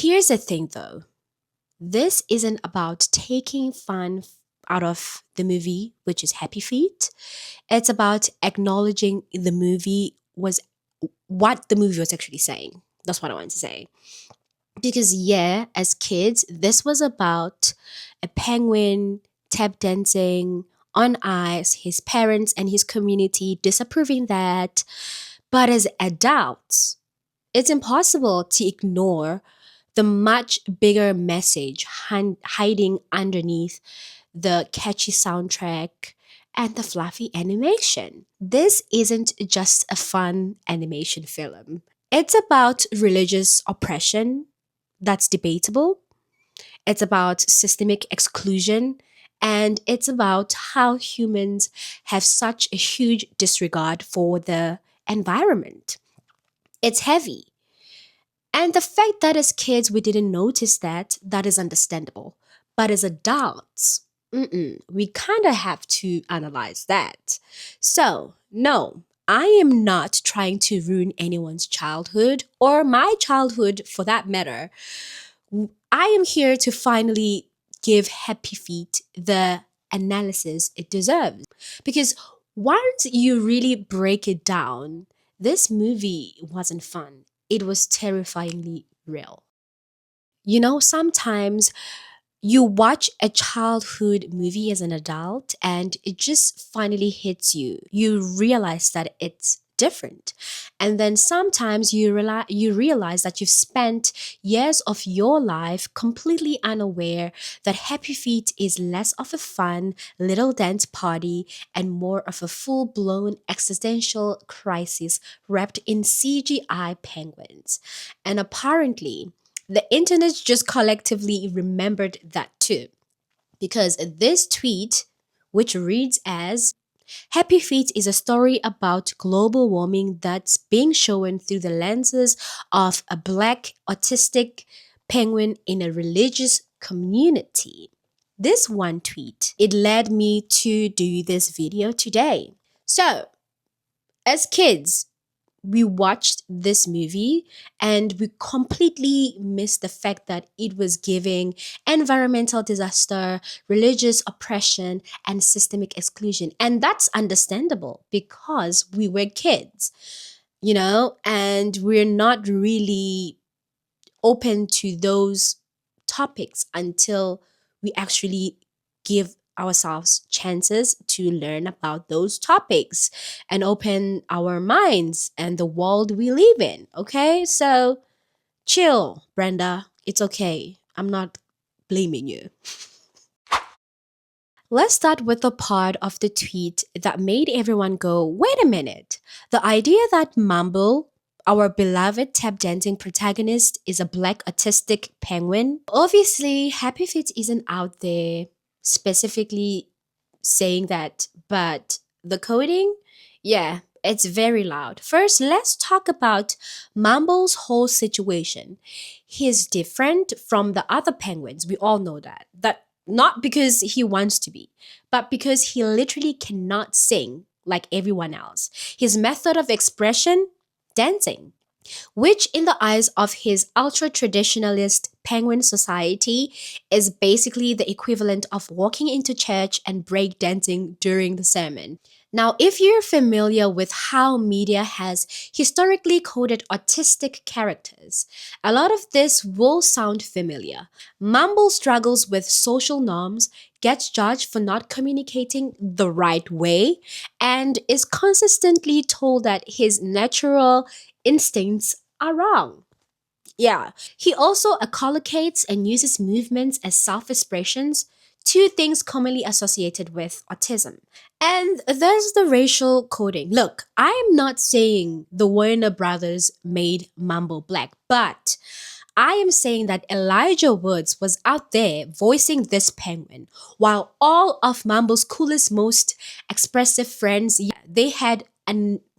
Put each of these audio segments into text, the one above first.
Here's the thing though, this isn't about taking fun out of the movie, which is Happy Feet. It's about acknowledging the movie was what the movie was actually saying. That's what I want to say. Because, yeah, as kids, this was about a penguin tap dancing on ice, his parents and his community disapproving that. But as adults, it's impossible to ignore the much bigger message hiding underneath the catchy soundtrack and the fluffy animation. This isn't just a fun animation film. It's about religious oppression that's debatable. It's about systemic exclusion. And it's about how humans have such a huge disregard for the environment. It's heavy. And the fact that as kids we didn't notice that is understandable. But as adults, we kind of have to analyze that. So, no, I am not trying to ruin anyone's childhood or my childhood for that matter. I am here to finally give Happy Feet the analysis it deserves. Because once you really break it down, this movie wasn't fun. It was terrifyingly real. Sometimes you watch a childhood movie as an adult and it just finally hits you. You realize that it's different. And then sometimes you realize that you've spent years of your life completely unaware that Happy Feet is less of a fun little dance party and more of a full-blown existential crisis wrapped in CGI penguins. And apparently, the internet just collectively remembered that too. Because this tweet, which reads as Happy Feet is a story about global warming that's being shown through the lenses of a black autistic penguin in a religious community. This one tweet, it led me to do this video today. So, as kids, we watched this movie and we completely missed the fact that it was giving environmental disaster, religious oppression, and systemic exclusion. And that's understandable because we were kids, and we're not really open to those topics until we actually give ourselves chances to learn about those topics and open our minds and the world we live in. Okay, so chill, Brenda. It's okay. I'm not blaming you. Let's start with the part of the tweet that made everyone go, wait a minute. The idea that Mumble, our beloved tap dancing protagonist, is a black autistic penguin. Obviously, Happy Feet isn't out there specifically saying that, but the coding, yeah, it's very loud. First, let's talk about Mumble's whole situation. He's different from the other penguins. We all know that. That not because he wants to be, but because he literally cannot sing like everyone else. His method of expression, dancing, which in the eyes of his ultra-traditionalist penguin society is basically the equivalent of walking into church and breakdancing during the sermon. Now, if you're familiar with how media has historically coded autistic characters, a lot of this will sound familiar. Mumble struggles with social norms, gets judged for not communicating the right way, and is consistently told that his natural instincts are wrong. Yeah, he also collocates and uses movements as self expressions, two things commonly associated with autism. And there's the racial coding. Look, I am not saying the Warner Brothers made Mumble black, but I am saying that Elijah Woods was out there voicing this penguin, while all of Mumble's coolest, most expressive friends, yeah, they had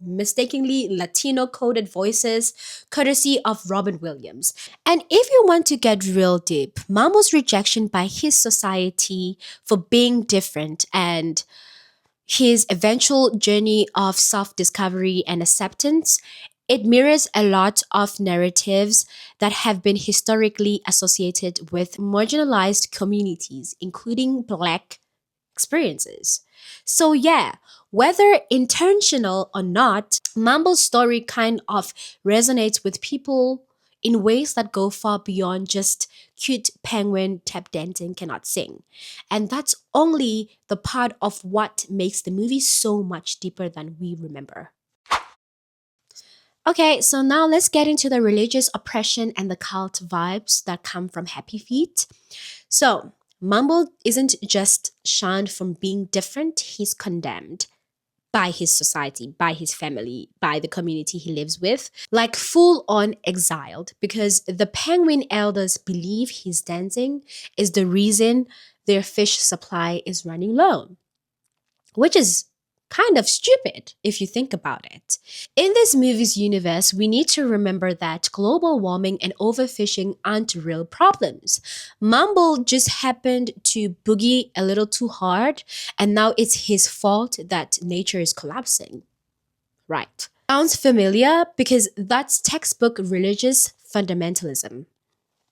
mistakenly Latino coded voices, courtesy of Robin Williams. And if you want to get real deep, Mumble's rejection by his society for being different and his eventual journey of self discovery and acceptance, It mirrors a lot of narratives that have been historically associated with marginalized communities, including Black experiences. So, yeah, whether intentional or not, Mumble's story kind of resonates with people in ways that go far beyond just cute penguin tap dancing cannot sing. And that's only the part of what makes the movie so much deeper than we remember. Okay, so now let's get into the religious oppression and the cult vibes that come from Happy Feet. So, Mumble isn't just shunned from being different, he's condemned by his society, by his family, by the community he lives with, like full on exiled because the penguin elders believe his dancing is the reason their fish supply is running low, which is kind of stupid if you think about it. In this movie's universe, we need to remember that global warming and overfishing aren't real problems. Mumble just happened to boogie a little too hard, and now it's his fault that nature is collapsing. Right. Sounds familiar because that's textbook religious fundamentalism.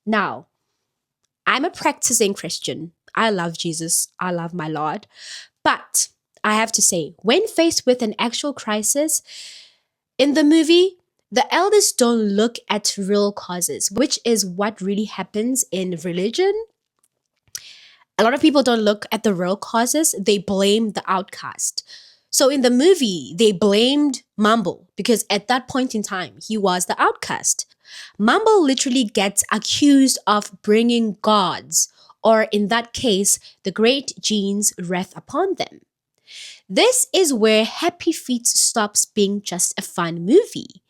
Now, I'm a practicing Christian. I love Jesus. I love my Lord. But I have to say, when faced with an actual crisis, in the movie, the elders don't look at real causes, which is what really happens in religion. A lot of people don't look at the real causes, they blame the outcast. So in the movie, they blamed Mumble because at that point in time, he was the outcast. Mumble literally gets accused of bringing gods, or in that case, the great gene's wrath upon them. This is where Happy Feet stops being just a fun movie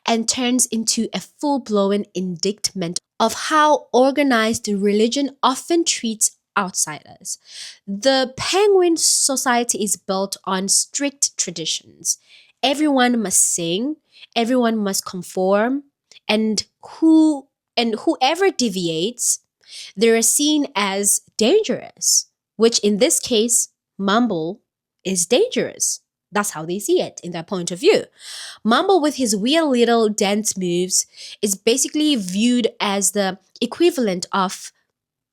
and turns into a full blown indictment of how organized religion often treats outsiders. The Penguin Society is built on strict traditions. Everyone must sing, everyone must conform, and whoever deviates, they're seen as dangerous, which in this case, Mumble is dangerous. That's how they see it in their point of view. Mumble, with his weird little dance moves, is basically viewed as the equivalent of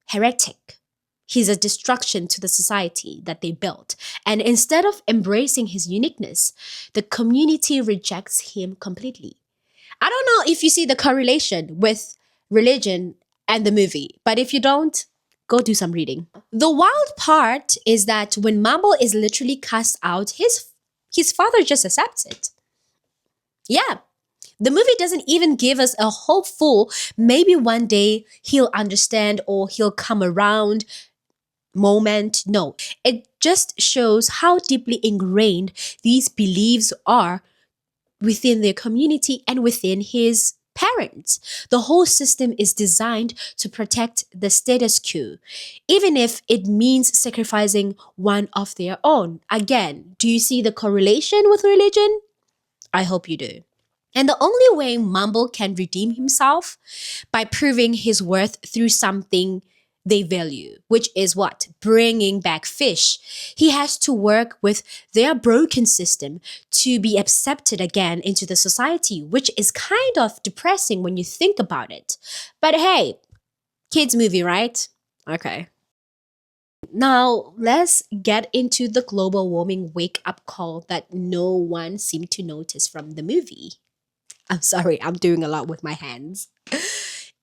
heretic. He's a destruction to the society that they built. And instead of embracing his uniqueness, the community rejects him completely. I don't know if you see the correlation with religion and the movie, but if you don't, go do some reading. The wild part is that when Mumble is literally cast out, his father just accepts it. Yeah. The movie doesn't even give us a hopeful, maybe one day he'll understand or he'll come around moment. No, it just shows how deeply ingrained these beliefs are within their community and within his parents. The whole system is designed to protect the status quo, even if it means sacrificing one of their own. Again, do you see the correlation with religion? I hope you do. And the only way Mumble can redeem himself by proving his worth through something they value, which is what? Bringing back fish. He has to work with their broken system to be accepted again into the society, which is kind of depressing when you think about it. But hey, kids movie, right? Okay. Now, let's get into the global warming wake up call that no one seemed to notice from the movie. I'm sorry, I'm doing a lot with my hands.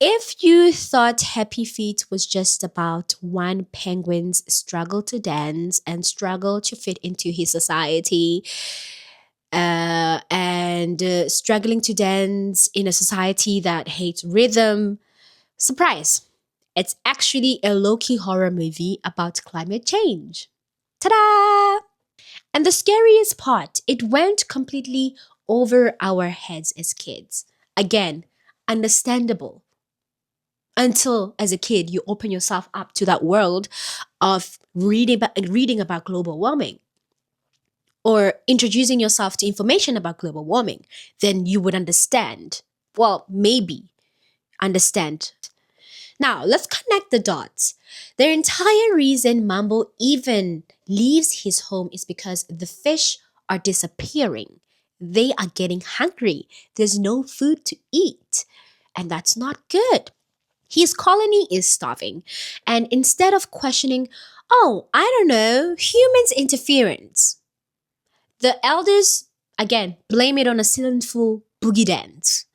If you thought Happy Feet was just about one penguin's struggle to dance and struggle to fit into his society, and struggling to dance in a society that hates rhythm, surprise! It's actually a low-key horror movie about climate change. Ta-da! And the scariest part, it went completely over our heads as kids. Again, understandable. Until, as a kid, you open yourself up to that world of reading about global warming or introducing yourself to information about global warming, then you would understand. Well, maybe understand. Now, let's connect the dots. The entire reason Mumble even leaves his home is because the fish are disappearing. they are getting hungry. There's no food to eat. And that's not good. His colony is starving. And instead of questioning, oh, I don't know, humans' interference, the elders, again, blame it on a sinful boogie dance.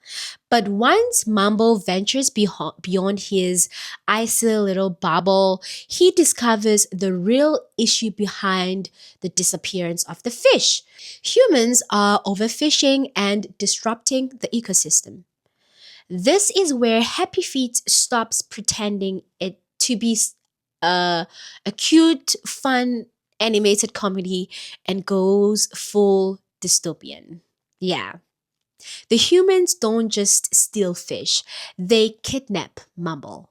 But once Mumble ventures beyond his icy little bubble, he discovers the real issue behind the disappearance of the fish. Humans are overfishing and disrupting the ecosystem. This is where Happy Feet stops pretending it to be a cute, fun, animated comedy and goes full dystopian. Yeah. The humans don't just steal fish, they kidnap Mumble.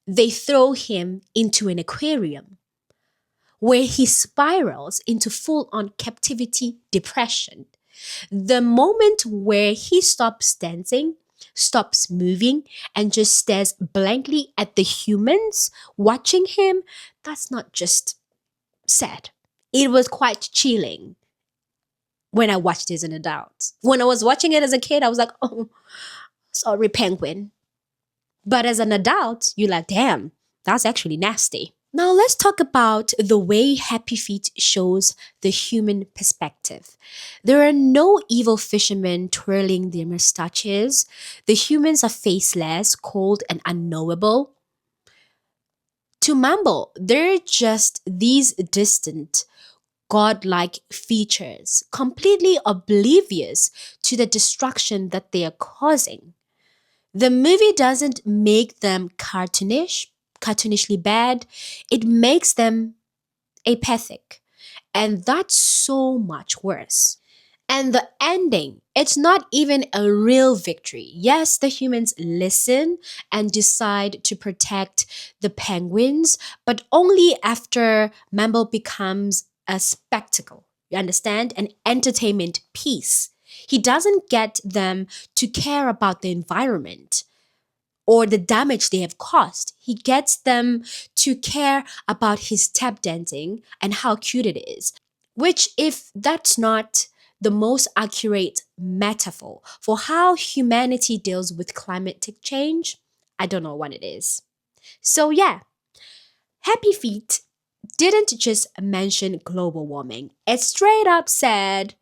They throw him into an aquarium where he spirals into full on captivity depression. The moment where he stops dancing, stops moving, and just stares blankly at the humans watching him, that's not just sad. It was quite chilling when I watched it as an adult. When I was watching it as a kid, I was like, oh, sorry, penguin. But as an adult, you're like, damn, that's actually nasty. Now let's talk about the way Happy Feet shows the human perspective. There are no evil fishermen twirling their mustaches. The humans are faceless, cold, and unknowable. To Mumble, they're just these distant, godlike features, completely oblivious to the destruction that they are causing. The movie doesn't make them cartoonishly bad. It makes them apathic. And that's so much worse. And the ending, it's not even a real victory. Yes, the humans listen and decide to protect the penguins, but only after Mambo becomes a spectacle. You understand? An entertainment piece. He doesn't get them to care about the environment or the damage they have caused. He gets them to care about his tap dancing and how cute it is. Which, if that's not the most accurate metaphor for how humanity deals with climatic change, I don't know what it is. So, yeah, Happy Feet didn't just mention global warming, it straight up said,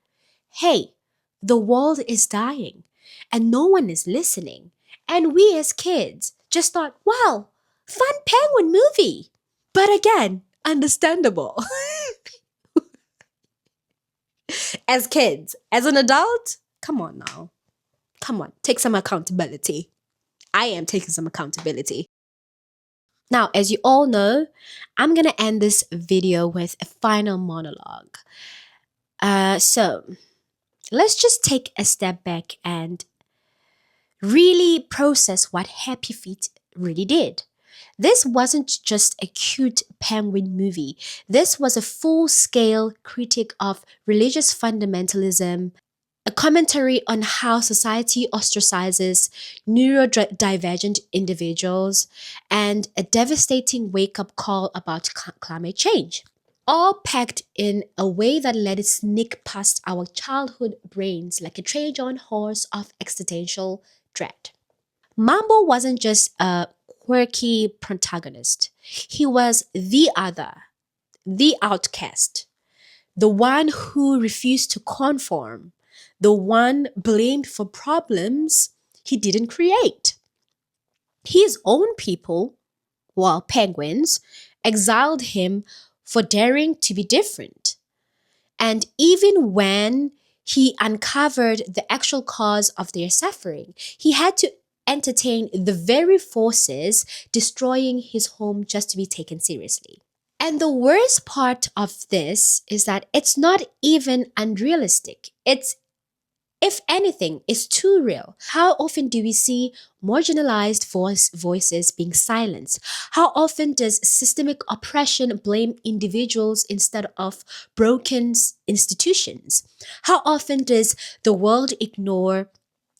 hey, the world is dying and no one is listening. And we as kids just thought, wow, fun penguin movie. But again, understandable. As kids, as an adult, come on now. Come on, take some accountability. I am taking some accountability. Now, as you all know, I'm going to end this video with a final monologue. So, let's just take a step back and really process what Happy Feet really did. This wasn't just a cute penguin movie. This was a full-scale critique of religious fundamentalism, a commentary on how society ostracizes neurodivergent individuals, and a devastating wake-up call about climate change. All packed in a way that let it sneak past our childhood brains like a Trojan horse of existential dread. Mambo wasn't just a quirky protagonist. He was the other, the outcast, the one who refused to conform, the one blamed for problems he didn't create. His own people, well, penguins, exiled him for daring to be different. And even when he uncovered the actual cause of their suffering, he had to entertain the very forces destroying his home just to be taken seriously. And the worst part of this is that it's not even unrealistic. It's, if anything, is too real. How often do we see marginalized voices being silenced? How often does systemic oppression blame individuals instead of broken institutions? How often does the world ignore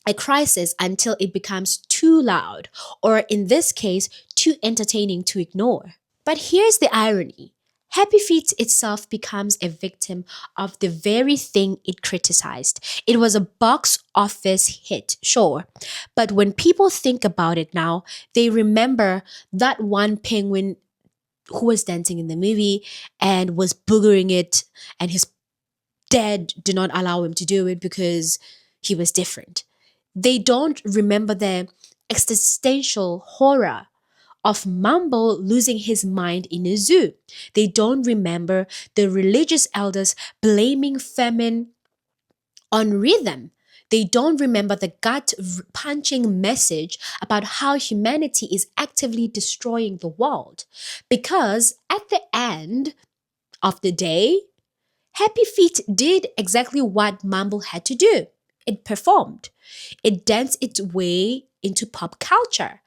a crisis until it becomes too loud, or in this case, too entertaining to ignore? But here's the irony. Happy Feet itself becomes a victim of the very thing it criticized. It was a box office hit, sure, but when people think about it now, they remember that one penguin who was dancing in the movie and was boogering it, and his dad did not allow him to do it because he was different. They don't remember the existential horror of Mumble losing his mind in a zoo. They don't remember the religious elders blaming famine on rhythm. They don't remember the gut punching message about how humanity is actively destroying the world. Because at the end of the day, Happy Feet did exactly what Mumble had to do. It performed. It danced its way into pop culture.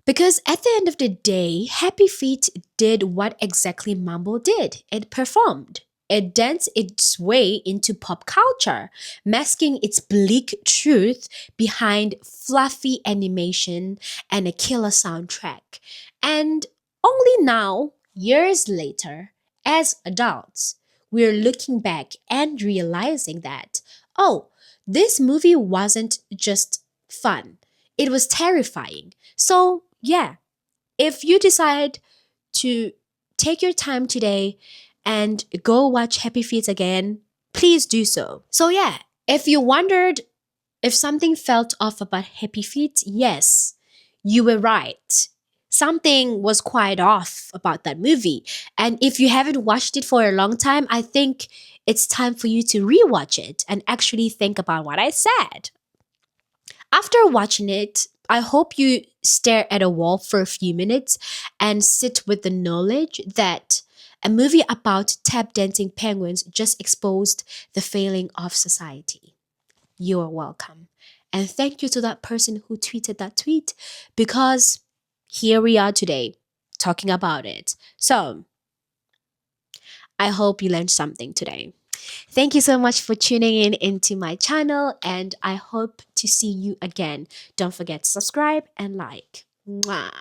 Because at the end of the day, Happy Feet did what exactly Mumble did. It performed. It danced its way into pop culture, masking its bleak truth behind fluffy animation and a killer soundtrack. And only now, years later, as adults, we're looking back and realizing that, oh, this movie wasn't just fun, it was terrifying. So, yeah, if you decide to take your time today and go watch Happy Feet again, please do so. So, yeah, if you wondered if something felt off about Happy Feet, yes, you were right. Something was quite off about that movie. And if you haven't watched it for a long time, I think it's time for you to rewatch it and actually think about what I said. After watching it, I hope you stare at a wall for a few minutes and sit with the knowledge that a movie about tap dancing penguins just exposed the failing of society. You are welcome. And thank you to that person who tweeted that tweet, because here we are today talking about it. So I hope you learned something today. Thank you so much for tuning in into my channel, and I hope to see you again. Don't forget to subscribe and like. Mwah.